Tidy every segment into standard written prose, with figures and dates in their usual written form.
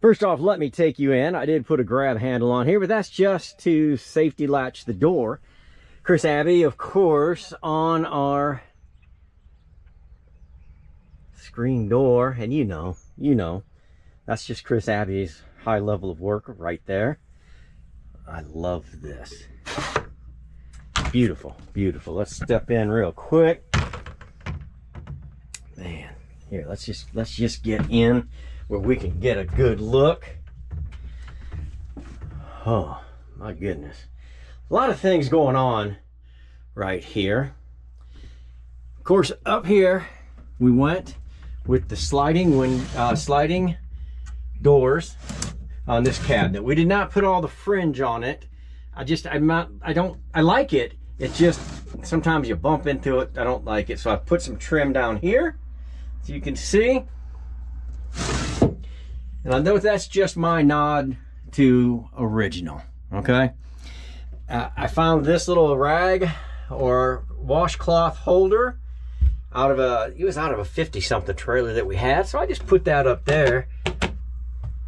First off, let me take you in. I did put a grab handle on here, but that's just to safety latch the door. Chris Abbey, of course, on our screen door, and you know, that's just Chris Abbey's high level of work right there. I love this. Beautiful, beautiful. Let's step in real quick. Man, here, let's just get in where we can get a good look. Oh, my goodness. A lot of things going on right here. Of course, up here, we went with the sliding doors on this cabinet. We did not put all the fringe on it. I like it. It's just, sometimes you bump into it. I don't like it. So I put some trim down here, so you can see. And I know that's just my nod to original, okay? I found this little rag or washcloth holder it was out of a 50-something trailer that we had, so I just put that up there.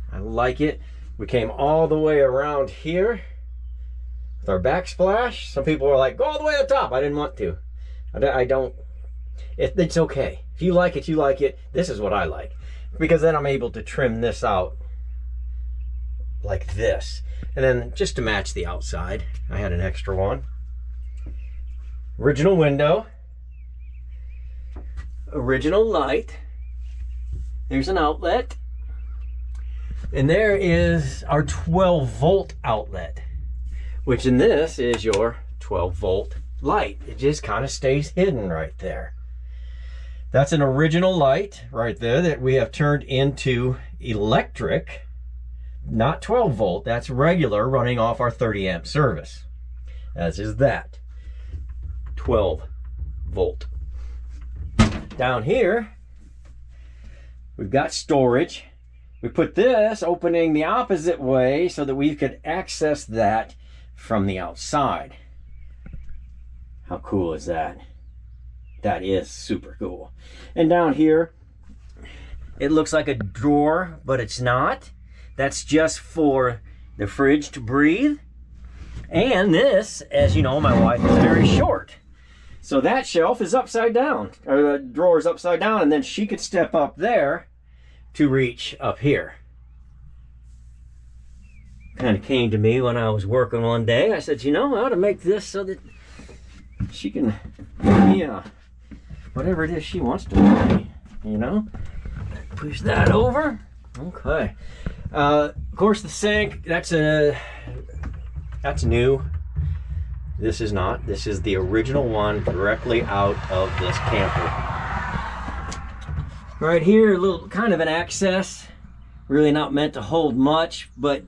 I like it. We came all the way around here with our backsplash. Some people were like, go all the way to the top. I didn't want to. It's okay. If you like it, you like it. This is what I like, because then I'm able to trim this out like this. And then just to match the outside, I had an extra one. Original window. Original light. There's an outlet. And there is our 12-volt outlet, which in this is your 12-volt light. It just kind of stays hidden right there. That's an original light right there that we have turned into electric, not 12-volt. That's regular, running off our 30-amp service. As is that 12-volt. Down here, we've got storage. We put this opening the opposite way so that we could access that from the outside. How cool is that? That is super cool. And down here, it looks like a drawer, but it's not. That's just for the fridge to breathe. And this, as you know, my wife is very short. So that shelf is upside down, or the drawer is upside down, and then she could step up there to reach up here. Kind of came to me when I was working one day. I said, you know, I ought to make this so that she can, whatever it is she wants to do, you know? Push that over. Okay. Of course, the sink, that's new. This is not. This is the original one directly out of this camper. Right here, a little kind of an access. Really not meant to hold much, but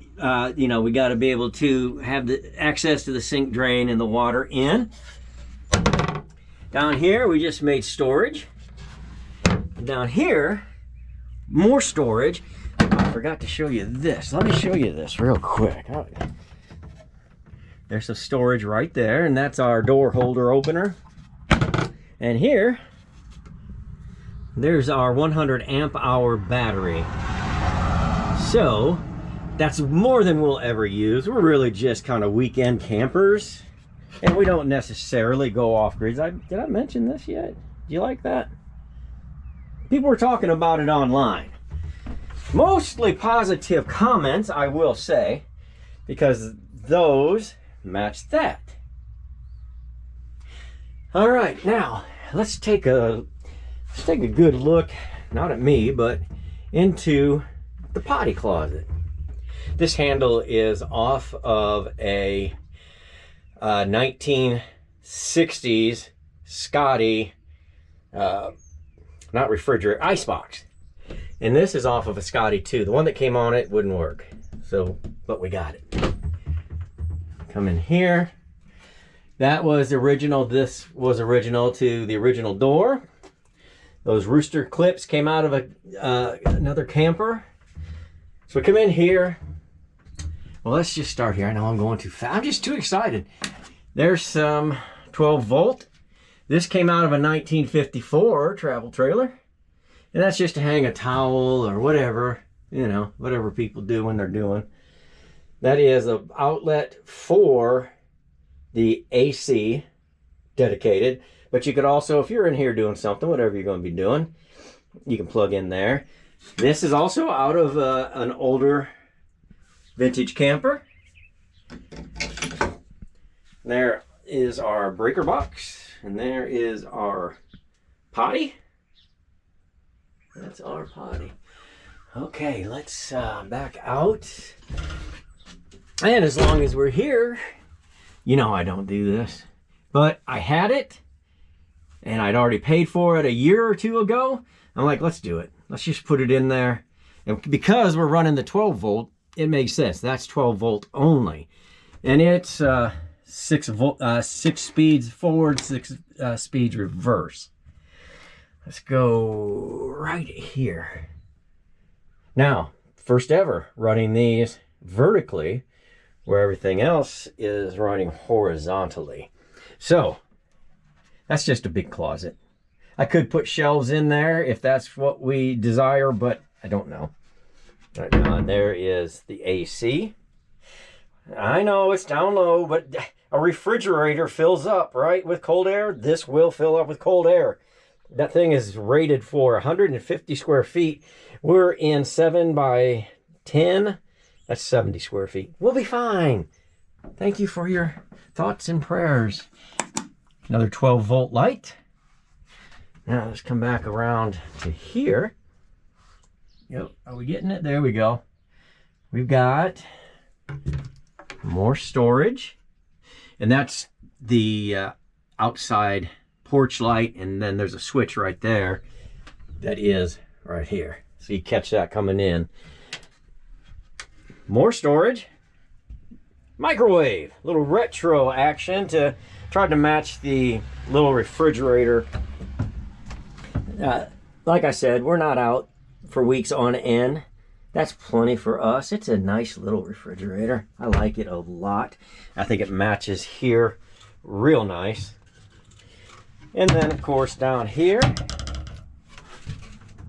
you know, we got to be able to have the access to the sink drain and the water in. Down here, we just made storage. And down here, more storage. I forgot to show you this. Let me show you this real quick. There's some storage right there, and that's our door holder opener. And here, there's our 100 amp hour battery. So that's more than we'll ever use. We're really just kind of weekend campers, and we don't necessarily go off grids. Did I mention this yet? Do you like that? People were talking about it online. Mostly positive comments, I will say, because those match that. All right, now let's take a good look, not at me, but into the potty closet. This handle is off of a 1960s Scotty, not refrigerator, icebox. And this is off of a Scotty too. The one that came on it wouldn't work. So, but we got it. Come in here. That was original. This was original to the original door. Those rooster clips came out of another camper. So we come in here. Well, let's just start here. I know I'm going too fast. I'm just too excited. There's some 12 volt. This came out of a 1954 travel trailer. And that's just to hang a towel or whatever you know, whatever people do when they're doing. That is an outlet for the AC dedicated. But you could also, if you're in here doing something, whatever you're going to be doing, you can plug in there. This is also out of an older vintage camper. There is our breaker box, and there is our potty. That's our potty. Okay, let's back out. And as long as we're here, you know I don't do this, but I had it, and I'd already paid for it a year or two ago. I'm like, let's do it. Let's just put it in there. And because we're running the 12 volt, it makes sense. That's 12 volt only. And it's 6 speeds forward, 6 speeds reverse. Let's go right here. Now, first ever running these vertically, where everything else is running horizontally. So that's just a big closet. I could put shelves in there if that's what we desire, but I don't know. Right now, and there is the AC. I know it's down low, but a refrigerator fills up, right, with cold air. This will fill up with cold air. That thing is rated for 150 square feet. We're in 7 by 10. That's 70 square feet. We'll be fine. Thank you for your thoughts and prayers. Another 12 volt light. Now let's come back around to here. Yep, are we getting it? There we go. We've got more storage. And that's the outside porch light. And then there's a switch right there that is right here. So you catch that coming in. More storage. Microwave. Little retro action to try to match the little refrigerator. Like I said, we're not out for weeks on end. That's plenty for us. It's a nice little refrigerator. I like it a lot. I think it matches here real nice. And then, of course, down here,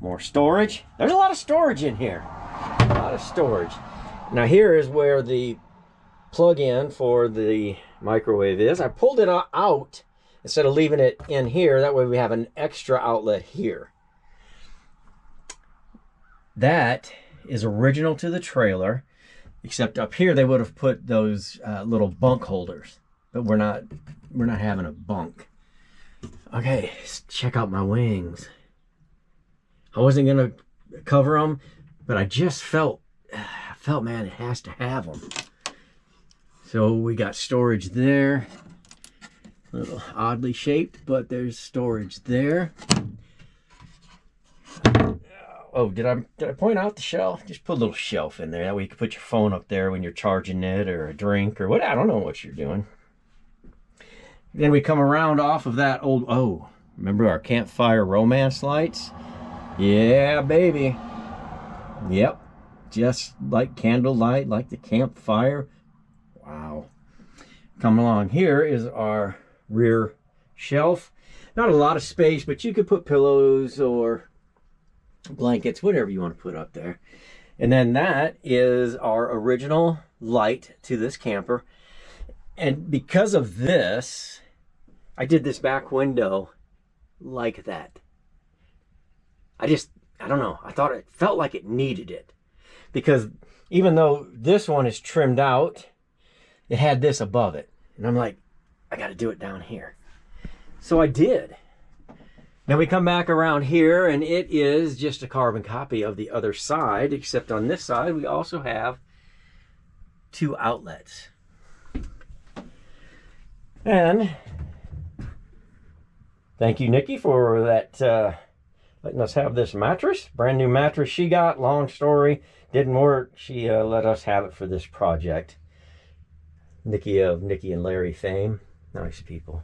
more storage. There's a lot of storage in here. A lot of storage. Now here is where the plug-in for the microwave is. I pulled it out instead of leaving it in here. That way we have an extra outlet here. That is original to the trailer, except up here they would have put those little bunk holders, but we're not having a bunk. Okay, let's check out my wings. I wasn't gonna cover them, but I just felt, man, it has to have them. So we got storage there, a little oddly shaped, but there's storage there. Oh, did I point out the shelf? Just put a little shelf in there. That way you can put your phone up there when you're charging it, or a drink, or what. I don't know what you're doing. Then we come around off of that old, oh, remember our campfire romance lights? Yeah, baby. Yep. Just like candlelight, like the campfire. Wow. Coming along here is our rear shelf. Not a lot of space, but you could put pillows or blankets, whatever you want to put up there. And then that is our original light to this camper. And because of this, I did this back window like that. I don't know. I thought it felt like it needed it. Because even though this one is trimmed out, it had this above it. And I'm like, I got to do it down here. So I did. Now we come back around here, and it is just a carbon copy of the other side, except on this side we also have 2 outlets. And thank you, Nikki, for that, letting us have this mattress. Brand new mattress she got. Long story, didn't work. She let us have it for this project. Nikki of Nikki and Larry fame. Nice people.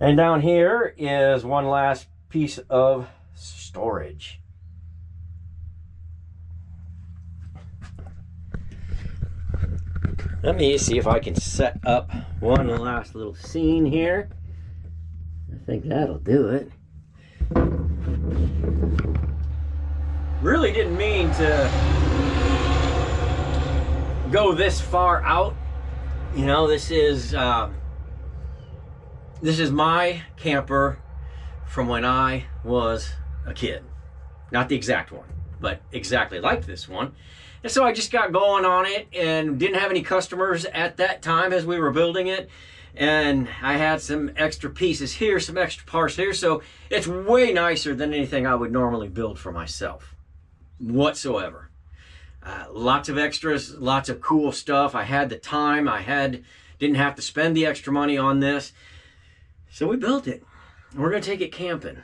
And down here is one last piece of storage. Let me see if I can set up one last little scene here. I think that'll do it. Really didn't mean to go this far out. You know, this is my camper from when I was a kid. Not the exact one, but exactly like this one. And so I just got going on it and didn't have any customers at that time as we were building it. And I had some extra pieces here, some extra parts here. So it's way nicer than anything I would normally build for myself whatsoever. Lots of extras, lots of cool stuff. I had the time, didn't have to spend the extra money on this. So we built it. We're gonna take it camping,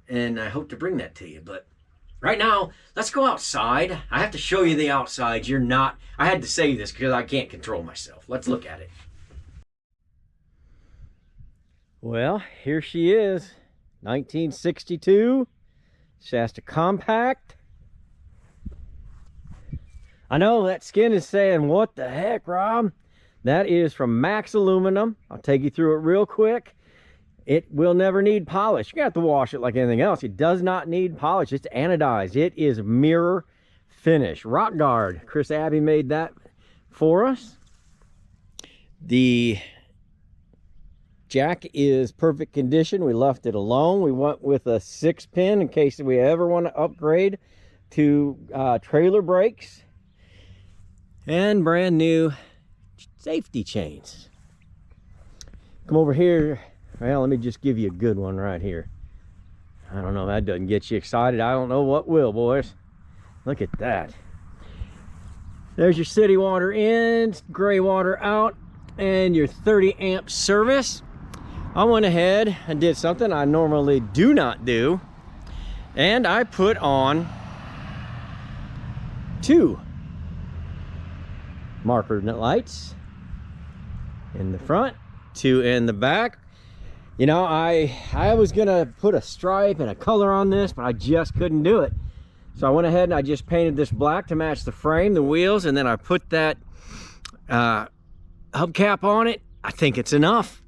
and I hope to bring that to you. But right now, let's go outside. I have to show you the outside. I had to say this because I can't control myself. Let's look at it. Well, here she is, 1962 Shasta Compact. I know that skin is saying, what the heck, Rob? That is from Max Aluminum. I'll take you through it real quick. It will never need polish. You're gonna have to wash it like anything else. It does not need polish. It's anodized. It is mirror finish. Rock guard. Chris Abbey made that for us. The jack is perfect condition. We left it alone. We went with a 6-pin in case we ever want to upgrade to trailer brakes. And brand new safety chains. Come over here. Well, let me just give you a good one right here. I don't know if that doesn't get you excited. I don't know what will, boys. Look at that. There's your city water in, gray water out, and your 30 amp service. I went ahead and did something I normally do not do, and I put on 2 marker lights in the front, 2 in the back. You know, I was gonna put a stripe and a color on this, but I just couldn't do it. So I went ahead and I just painted this black to match the frame, the wheels, and then I put that hubcap on it. I think it's enough.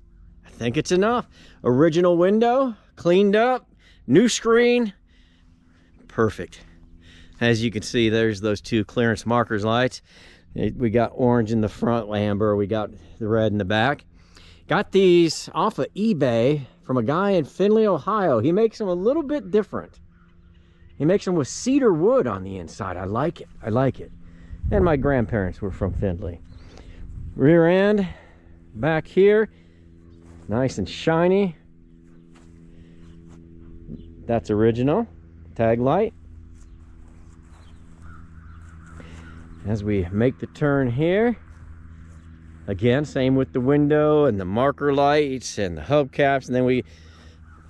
I think it's enough. Original window, cleaned up, new screen, perfect. As you can see, there's those 2 clearance markers lights. We got orange in the front, amber. We got the red in the back. Got these off of eBay from a guy in Findlay, Ohio. He makes them a little bit different. He makes them with cedar wood on the inside. I like it. I like it. And my grandparents were from Findlay. Rear end, back here, nice and shiny. That's original. Tag light. As we make the turn here, again, same with the window and the marker lights and the hubcaps. And then we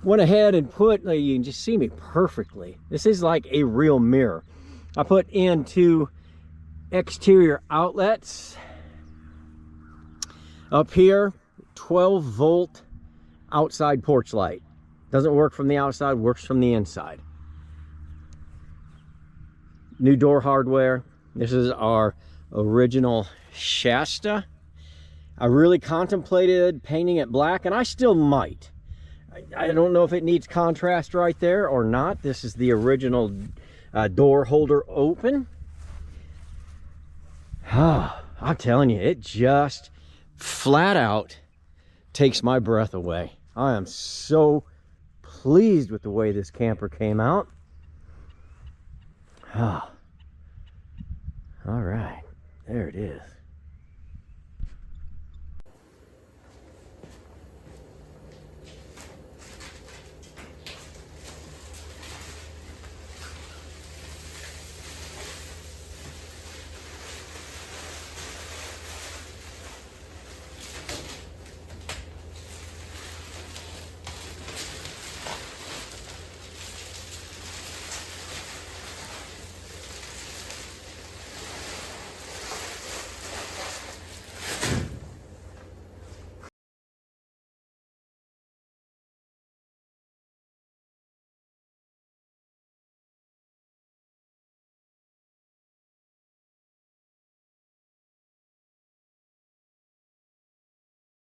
went ahead and put, you can just see me perfectly. This is like a real mirror. I put in 2 exterior outlets. Up here, 12 volt outside porch light. Doesn't work from the outside, works from the inside. New door hardware. This is our original Shasta. I really contemplated painting it black, and I still might. I don't know if it needs contrast right there or not. This is the original door holder open. I'm telling you, it just flat out takes my breath away. I am so pleased with the way this camper came out. All right, there it is.